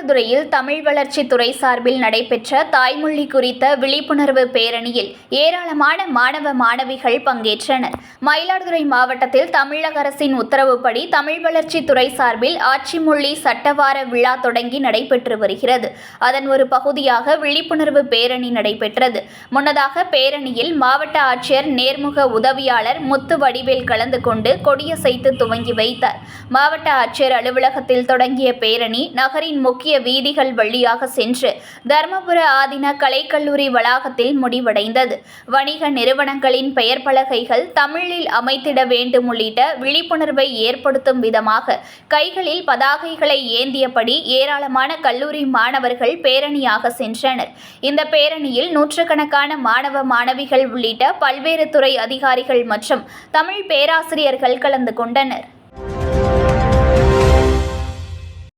மயிலாடுதுறையில் தமிழ் வளர்ச்சி துறை சார்பில் நடைபெற்ற தாய்மொழி குறித்த விழிப்புணர்வு பேரணியில் ஏராளமான மாணவ மாணவிகள் பங்கேற்றனர். மயிலாடுதுறை மாவட்டத்தில் தமிழக அரசின் உத்தரவுப்படி தமிழ் வளர்ச்சி துறை சார்பில் ஆட்சி மொழி சட்டவார விழா தொடங்கி நடைபெற்று வருகிறது. அதன் ஒரு பகுதியாக விழிப்புணர்வு பேரணி நடைபெற்றது. முன்னதாக பேரணியில் மாவட்ட ஆட்சியர் நேர்முக உதவியாளர் முத்து வடிவேல் கலந்து கொண்டு கொடியசைத்து துவங்கி வைத்தார். மாவட்ட ஆட்சியர் அலுவலகத்தில் தொடங்கிய பேரணி நகரின் முக்கிய வீதிகள் வழியாக சென்று தர்மபுர ஆதீன கலைக்கல்லூரி வளாகத்தில் முடிவடைந்தது. வணிக நிறுவனங்களின் பெயர் பலகைகள் தமிழில் அமைத்திட வேண்டும் உள்ளிட்ட விழிப்புணர்வை ஏற்படுத்தும் விதமாக கைகளில் பதாகைகளை ஏந்தியபடி ஏராளமான கல்லூரி மாணவர்கள் பேரணியாக சென்றனர். இந்த பேரணியில் நூற்றுக்கணக்கான மாணவ மாணவிகள் உள்ளிட்ட பல்வேறு துறை அதிகாரிகள் மற்றும் தமிழ் பேராசிரியர்கள் கலந்து கொண்டனர்.